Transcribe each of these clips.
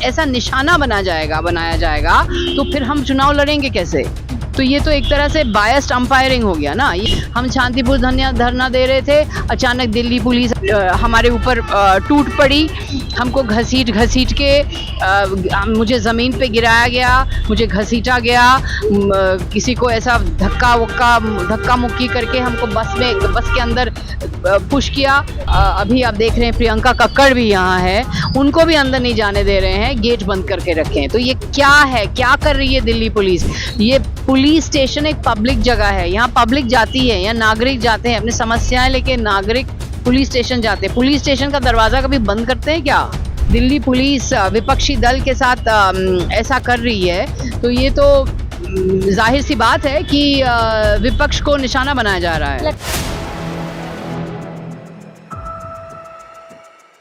ऐसा निशाना बनाया जाएगा तो फिर हम चुनाव लड़ेंगे कैसे? तो ये तो एक तरह से बायस्ड अंपायरिंग हो गया ना। हम शांतिपूर्ण धरना दे रहे थे, अचानक दिल्ली पुलिस हमारे ऊपर टूट पड़ी, हमको घसीट के मुझे ज़मीन पे गिराया गया, मुझे घसीटा गया, किसी को ऐसा धक्का मुक्की करके हमको बस के अंदर पुश किया। अभी आप देख रहे हैं प्रियंका कक्कड़ भी यहाँ है, उनको भी अंदर नहीं जाने दे रहे हैं, गेट बंद करके रखे हैं। तो ये क्या है, क्या कर रही है दिल्ली पुलिस? ये पुलिस स्टेशन एक पब्लिक जगह है, यहाँ पब्लिक जाती है, यहाँ नागरिक जाते हैं अपनी समस्याएं लेके, नागरिक पुलिस स्टेशन जाते हैं। पुलिस स्टेशन का दरवाजा कभी बंद करते हैं क्या? दिल्ली पुलिस विपक्षी दल के साथ ऐसा कर रही है तो ये तो जाहिर सी बात है कि विपक्ष को निशाना बनाया जा रहा है।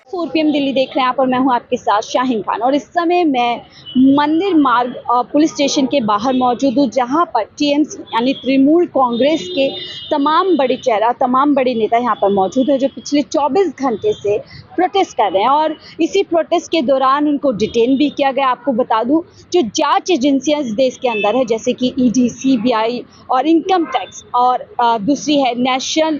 4 PM दिल्ली देख रहे हैं आप और मैं हूं आपके साथ शाहीन खान। और इस समय मैं मंदिर मार्ग पुलिस स्टेशन के बाहर मौजूद हूं, जहां पर टीएमसी यानी तृणमूल कांग्रेस के तमाम बड़े चेहरा, तमाम बड़े नेता यहां पर मौजूद है, जो पिछले 24 घंटे से प्रोटेस्ट कर रहे हैं। और इसी प्रोटेस्ट के दौरान उनको डिटेन भी किया गया। आपको बता दूं, जो जांच एजेंसियां इस देश के अंदर है, जैसे कि ईडी, सीबीआई और इनकम टैक्स, और दूसरी है नेशनल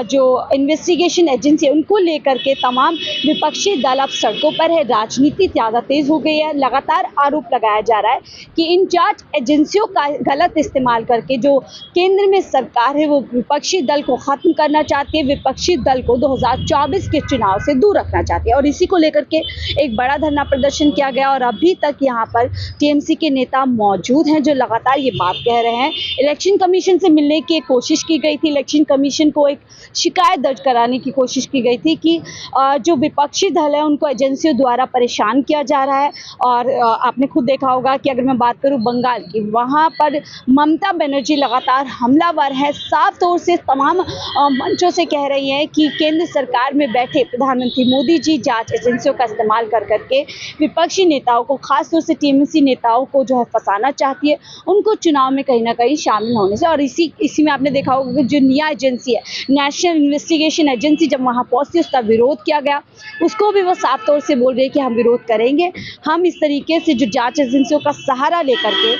जो इन्वेस्टिगेशन एजेंसी है, उनको लेकर के तमाम विपक्षी दल अब सड़कों पर है। राजनीति ज़्यादा तेज हो गई है। लगातार आरोप लगाया जा रहा है कि इन जांच एजेंसियों का गलत इस्तेमाल करके जो केंद्र में सरकार है वो विपक्षी दल को खत्म करना चाहती है, विपक्षी दल को 2024 के चुनाव से दूर रखना चाहती है। और इसी को लेकर के एक बड़ा धरना प्रदर्शन किया गया और अभी तक यहाँ पर टीएमसी के नेता मौजूद हैं, जो लगातार ये बात कह रहे हैं। इलेक्शन कमीशन से मिलने की कोशिश की गई थी, इलेक्शन कमीशन को एक शिकायत दर्ज कराने की कोशिश की गई थी कि जो विपक्षी दल है उनको एजेंसियों द्वारा परेशान किया जा रहा है। और आपने खुद देखा होगा कि अगर मैं बात करूं बंगाल की, वहां पर ममता बनर्जी लगातार हमलावर है, साफ तौर से तमाम मंचों से कह रही हैं कि केंद्र सरकार में बैठे प्रधानमंत्री मोदी जी जांच एजेंसियों का इस्तेमाल कर करके विपक्षी नेताओं को, खासतौर से टीएमसी नेताओं को जो है फंसाना चाहती है, उनको चुनाव में कहीं ना कहीं शामिल होने से। और इसी में आपने देखा होगा कि जो निया एजेंसी है, नेशनल इन्वेस्टिगेशन एजेंसी, जब वहाँ पहुँचती उसका विरोध किया गया, उसको भी वो साफ तौर से बोल रहे हैं कि हम विरोध करेंगे। हम इस तरीके से जो जांच एजेंसियों का सहारा लेकर के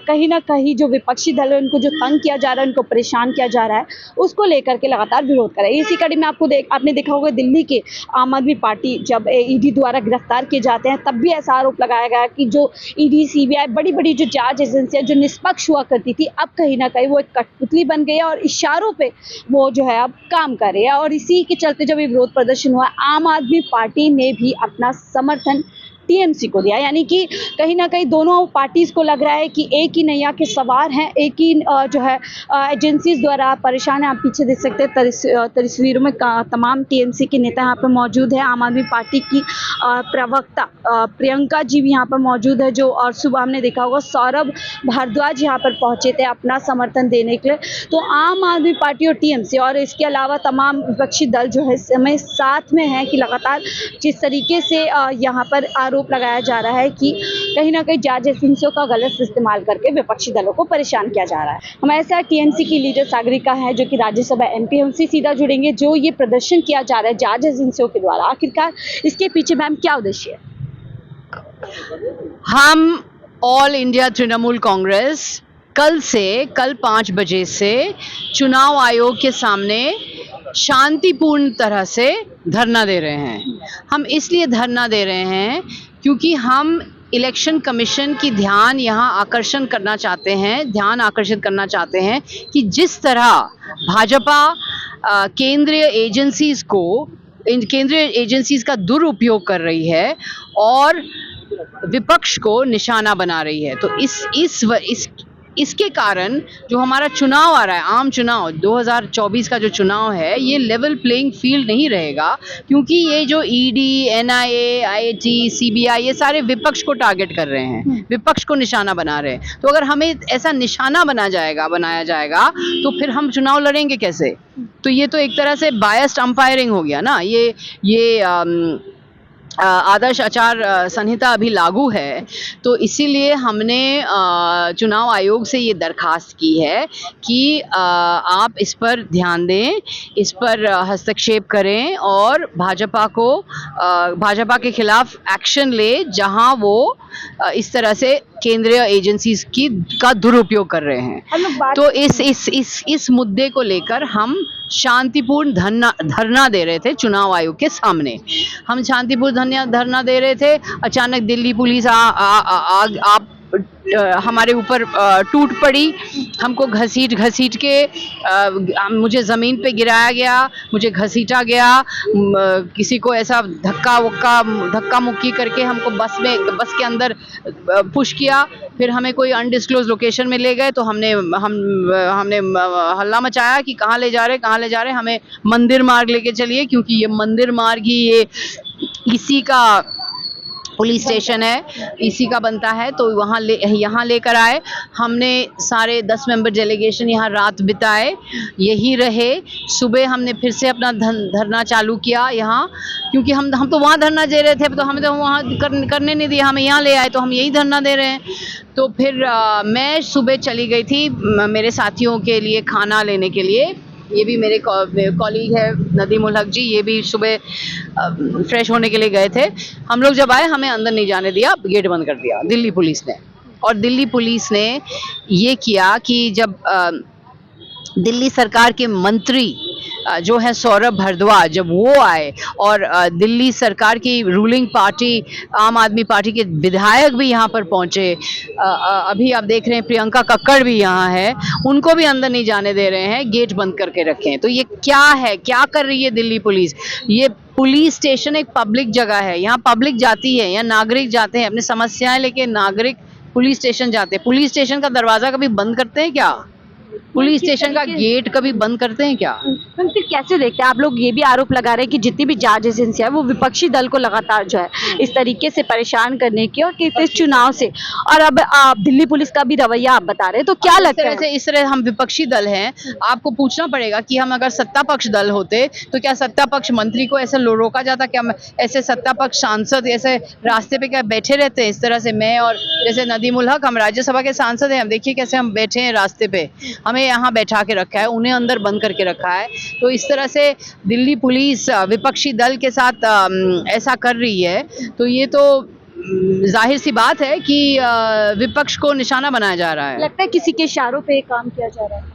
कहीं ना कहीं जो विपक्षी दल है उनको जो तंग किया जा रहा है, उनको परेशान किया जा रहा है, उसको लेकर के लगातार विरोध कर रहे हैं। इसी कड़ी में आपने देखा होगा दिल्ली के आम आदमी पार्टी जब ईडी द्वारा गिरफ्तार किए जाते हैं, तब भी ऐसा आरोप लगाया गया कि जो ईडी, सीबीआई, बड़ी जो जांच एजेंसियां जो निष्पक्ष हुआ करती थी, अब कहीं ना कहीं वो एक कठपुतली बन गई है और इशारों पे वो जो है अब काम कर रही है। और इसी के चलते जब ये विरोध प्रदर्शन हुआ, आम आदमी पार्टी ने भी अपना समर्थन टीएमसी को दिया। यानी कि कहीं ना कहीं दोनों पार्टीज को लग रहा है कि एक ही नैया के सवार हैं, एक ही जो है एजेंसीज द्वारा परेशान है। आप पीछे देख सकते हैं तस्वीरों में तमाम टीएमसी के नेता यहाँ पर मौजूद है। आम आदमी पार्टी की प्रवक्ता प्रियंका जी भी यहाँ पर मौजूद है, जो और सुबह हमने देखा होगा सौरभ भारद्वाज यहाँ पर पहुंचे थे अपना समर्थन देने के लिए। तो आम आदमी पार्टी और टीएमसी और इसके अलावा तमाम विपक्षी दल जो है इस समय साथ में है कि लगातार जिस तरीके से यहाँ पर आरोप लगाया जा रहा है कि कहीं ना कहीं जांच एजेंसियों का गलत इस्तेमाल करके विपक्षी दलों को परेशान किया जा रहा है। हमारे साथ टीएमसी की लीडर सागरिका है, जो कि राज्यसभा एमपी है, उनसे सीधा जुड़ेंगे। जो ये प्रदर्शन किया जा रहा है जांच एजेंसियों के द्वारा, आखिरकार इसके पीछे मैम क्या उद्देश्य है? हम ऑल इंडिया तृणमूल कांग्रेस कल 5 बजे से चुनाव आयोग के सामने शांतिपूर्ण तरह से धरना दे रहे हैं। हम इसलिए धरना दे रहे हैं क्योंकि हम इलेक्शन कमीशन की ध्यान आकर्षित करना चाहते हैं कि जिस तरह भाजपा केंद्रीय एजेंसीज का दुरुपयोग कर रही है और विपक्ष को निशाना बना रही है। तो इसके कारण जो हमारा चुनाव आ रहा है, आम चुनाव 2024 का जो चुनाव है, ये लेवल प्लेइंग फील्ड नहीं रहेगा, क्योंकि ये जो ईडी, एनआईए, आईटी, सीबीआई, ये सारे विपक्ष को टारगेट कर रहे हैं, विपक्ष को निशाना बना रहे हैं। तो अगर हमें ऐसा निशाना बनाया जाएगा तो फिर हम चुनाव लड़ेंगे कैसे? तो ये तो एक तरह से बायस्ड अंपायरिंग हो गया ना। ये आदर्श आचार संहिता अभी लागू है, तो इसीलिए हमने चुनाव आयोग से ये दरखास्त की है कि आप इस पर ध्यान दें, इस पर हस्तक्षेप करें और भाजपा के खिलाफ एक्शन ले जहां वो इस तरह से केंद्रीय एजेंसीज का दुरुपयोग कर रहे हैं। तो इस मुद्दे को लेकर हम शांतिपूर्ण धरना दे रहे थे चुनाव आयोग के सामने। हम शांतिपूर्ण धरना दे रहे थे, अचानक दिल्ली पुलिस हमारे ऊपर टूट पड़ी, हमको घसीट के मुझे ज़मीन पे गिराया गया, मुझे घसीटा गया, किसी को ऐसा धक्का मुक्की करके हमको बस के अंदर पुश किया, फिर हमें कोई अनडिस्क्लोज लोकेशन में ले गए, तो हमने हल्ला मचाया कि कहाँ ले जा रहे, हमें मंदिर मार्ग लेके चलिए, क्योंकि ये मंदिर मार्ग ही ये इसी का पुलिस स्टेशन है, इसी का बनता है, तो यहाँ लेकर आए। हमने सारे 10 मेंबर डेलीगेशन यहाँ रात बिताए, यही रहे। सुबह हमने फिर से अपना धरना चालू किया यहाँ, क्योंकि हम तो वहाँ धरना दे रहे थे, तो हमें तो वहाँ करने नहीं दिया, हमें यहाँ ले आए, तो हम यही धरना दे रहे हैं। तो फिर मैं सुबह चली गई थी मेरे साथियों के लिए खाना लेने के लिए। ये भी मेरे कॉलीग है नदीम उल हक जी, ये भी सुबह फ्रेश होने के लिए गए थे। हम लोग जब आए, हमें अंदर नहीं जाने दिया, गेट बंद कर दिया दिल्ली पुलिस ने। और दिल्ली पुलिस ने ये किया कि जब दिल्ली सरकार के मंत्री जो है सौरभ भारद्वाज, जब वो आए और दिल्ली सरकार की रूलिंग पार्टी आम आदमी पार्टी के विधायक भी यहाँ पर पहुँचे, अभी आप देख रहे हैं प्रियंका कक्कड़ भी यहाँ है, उनको भी अंदर नहीं जाने दे रहे हैं, गेट बंद करके रखे हैं। तो ये क्या है, क्या कर रही है दिल्ली पुलिस? ये पुलिस स्टेशन एक पब्लिक जगह है, यहाँ पब्लिक जाती है, यहाँ नागरिक जाते हैं अपनी समस्याएं लेके, नागरिक पुलिस स्टेशन जाते हैं। पुलिस स्टेशन का दरवाजा कभी बंद करते हैं क्या? पुलिस स्टेशन का गेट कभी बंद करते हैं क्या? मैम फिर कैसे देखते हैं आप लोग ये भी आरोप लगा रहे हैं कि जितनी भी जांच एजेंसियां है वो विपक्षी दल को लगातार जो है इस तरीके से परेशान करने की, और कि इस चुनाव से, और अब आप दिल्ली पुलिस का भी रवैया आप बता रहे हैं, तो क्या लगता है? इस तरह हम विपक्षी दल हैं, आपको पूछना पड़ेगा कि हम अगर सत्ता पक्ष दल होते तो क्या सत्ता पक्ष मंत्री को ऐसे रोका जाता? क्या ऐसे सत्ता पक्ष सांसद ऐसे रास्ते पे क्या बैठे रहते हैं? इस तरह से मैं और जैसे नदीम उल हक, हम राज्यसभा के सांसद हैं, हम देखिए कैसे हम बैठे हैं रास्ते पे, हमें यहाँ बैठा के रखा है, उन्हें अंदर बंद करके रखा है। तो इस तरह से दिल्ली पुलिस विपक्षी दल के साथ ऐसा कर रही है, तो ये तो जाहिर सी बात है कि विपक्ष को निशाना बनाया जा रहा है। लगता है किसी के इशारों पे काम किया जा रहा है।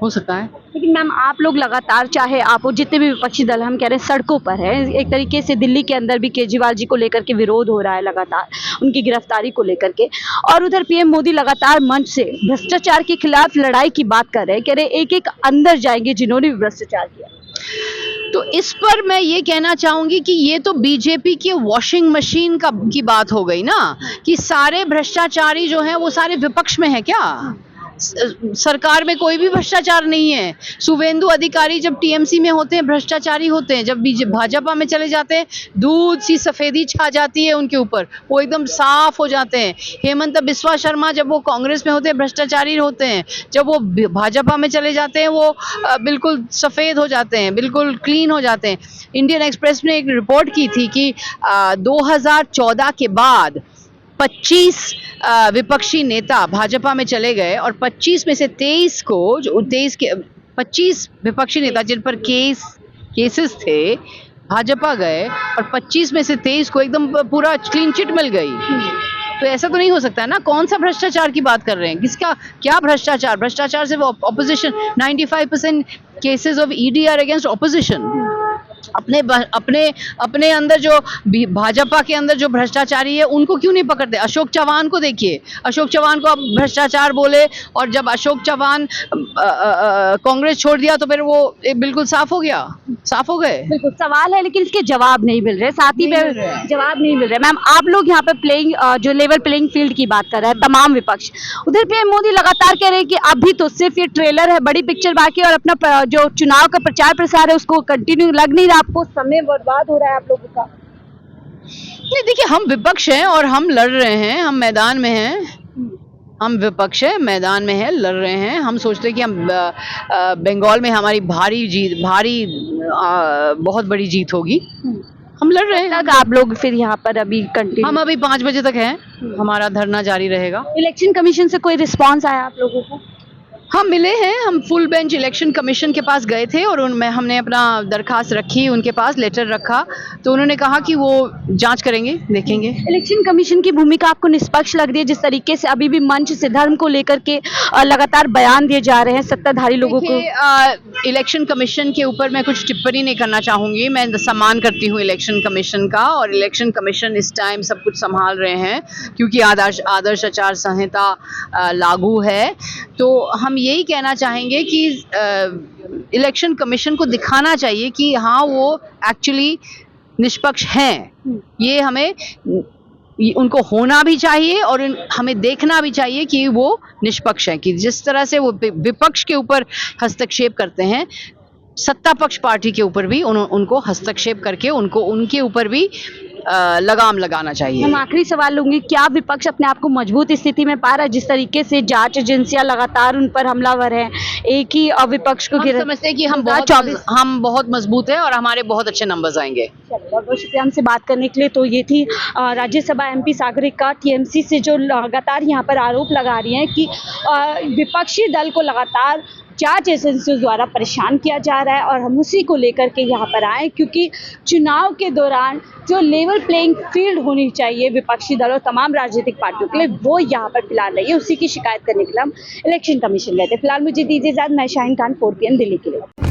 हो सकता है। लेकिन मैम आप लोग लगातार, चाहे आप वो जितने भी विपक्षी दल हम कह रहे हैं सड़कों पर है, एक तरीके से दिल्ली के अंदर भी केजरीवाल जी को लेकर के विरोध हो रहा है लगातार, उनकी गिरफ्तारी को लेकर के, और उधर पीएम मोदी लगातार मंच से भ्रष्टाचार के खिलाफ लड़ाई की बात कर रहे हैं, कह रहे एक एक अंदर जाएंगे जिन्होंने भी भ्रष्टाचार किया। तो इस पर मैं ये कहना चाहूंगी कि ये तो बीजेपी की वॉशिंग मशीन की बात हो गई ना, कि सारे भ्रष्टाचारी जो हैं वो सारे विपक्ष में है क्या? सरकार में कोई भी भ्रष्टाचार नहीं है। शुभेंदु अधिकारी जब टीएमसी में होते हैं भ्रष्टाचारी होते हैं, जब भाजपा में चले जाते हैं दूध सी सफेदी छा जाती है उनके ऊपर, वो एकदम साफ हो जाते हैं। हेमंत बिस्वा शर्मा जब वो कांग्रेस में होते हैं भ्रष्टाचारी होते हैं, जब वो भाजपा में चले जाते हैं वो बिल्कुल सफ़ेद हो जाते हैं, बिल्कुल क्लीन हो जाते हैं। इंडियन एक्सप्रेस ने एक रिपोर्ट की थी कि 2014 के बाद 25 विपक्षी नेता भाजपा में चले गए, और 25 में से 23 को, जो 25 विपक्षी नेता जिन पर केसेस थे भाजपा गए, और 25 में से 23 को एकदम पूरा क्लीन चिट मिल गई। तो ऐसा तो नहीं हो सकता है ना। कौन सा भ्रष्टाचार की बात कर रहे हैं? किसका क्या भ्रष्टाचार? भ्रष्टाचार से वो opposition, 95% cases of ED are against opposition. अपने अंदर जो भाजपा के अंदर जो भ्रष्टाचारी है उनको क्यों नहीं पकड़ते? अशोक चव्हाण को देखिए, अशोक चव्हाण को अब भ्रष्टाचार बोले, और जब अशोक चव्हाण कांग्रेस छोड़ दिया तो फिर वो बिल्कुल साफ हो गया, साफ हो गए। बिल्कुल सवाल है, लेकिन इसके जवाब नहीं मिल रहे, साथ ही में जवाब नहीं मिल रहे। मैम आप लोग यहाँ पे प्लेइंग जो लेवल प्लेइंग फील्ड की बात कर रहे हैं तमाम विपक्ष, उधर पीएम मोदी लगातार कह रहे हैं कि अभी तो सिर्फ ये ट्रेलर है, बड़ी पिक्चर बाकी, और अपना जो चुनाव का प्रचार प्रसार है उसको कंटिन्यू, लग नहीं रहा आपको समय बर्बाद हो रहा है आप लोगों का? नहीं, देखिए हम विपक्ष हैं और हम लड़ रहे हैं, हम मैदान में हैं, हम विपक्ष है, मैदान में है, लड़ रहे हैं। हम सोचते हैं कि हम बंगाल में हमारी भारी बहुत बड़ी जीत होगी। हम लड़ रहे हैं। तक आप लोग फिर यहाँ पर अभी कंटिन्यू? हम अभी 5 बजे तक हैं, हमारा धरना जारी रहेगा। इलेक्शन कमीशन से कोई रिस्पांस आया आप लोगों को? हम मिले हैं, हम फुल बेंच इलेक्शन कमीशन के पास गए थे और उनमें हमने अपना दरखास्त रखी, उनके पास लेटर रखा, तो उन्होंने कहा कि वो जांच करेंगे, देखेंगे। इलेक्शन कमीशन की भूमिका आपको निष्पक्ष लग रही है? जिस तरीके से अभी भी मंच से धर्म को लेकर के लगातार बयान दिए जा रहे हैं सत्ताधारी लोगों को। देखिए, इलेक्शन कमीशन के ऊपर मैं कुछ टिप्पणी नहीं करना चाहूंगी। मैं सम्मान करती हूँ इलेक्शन कमीशन का, और इलेक्शन कमीशन इस टाइम सब कुछ संभाल रहे हैं क्योंकि आदर्श आचार संहिता लागू है। तो हम यही कहना चाहेंगे कि इलेक्शन कमीशन को दिखाना चाहिए कि हाँ वो एक्चुअली निष्पक्ष हैं। ये हमें उनको होना भी चाहिए और हमें देखना भी चाहिए कि वो निष्पक्ष हैं। कि जिस तरह से वो विपक्ष के ऊपर हस्तक्षेप करते हैं, सत्ता पक्ष पार्टी के ऊपर भी उनको हस्तक्षेप करके उनके ऊपर भी लगाम लगाना चाहिए। हम आखिरी सवाल लूंगी, क्या विपक्ष अपने आप को मजबूत स्थिति में पा रहा है? जिस तरीके से जांच एजेंसियां लगातार उन पर हमलावर हैं, एक ही विपक्ष को हम समझते हैं कि हम बहुत मजबूत हैं और हमारे बहुत अच्छे नंबर्स आएंगे। बहुत बहुत शुक्रिया हमसे बात करने के लिए। तो ये थी राज्यसभा एमपी सागरिका टीएमसी से, जो लगातार यहाँ पर आरोप लगा रही हैं कि विपक्षी दल को लगातार जांच एजेंसियों द्वारा परेशान किया जा रहा है और हम उसी को लेकर के यहाँ पर आए, क्योंकि चुनाव के दौरान जो लेवल प्लेइंग फील्ड होनी चाहिए विपक्षी दल और तमाम राजनीतिक पार्टियों के लिए, वो यहाँ पर फिलहाल नहीं है। उसी की शिकायत करने के लिए हम इलेक्शन कमीशन गए थे। फिलहाल मुझे दीजिए इजाजत, मैं शाहीन खान, 4 PM दिल्ली के लिए।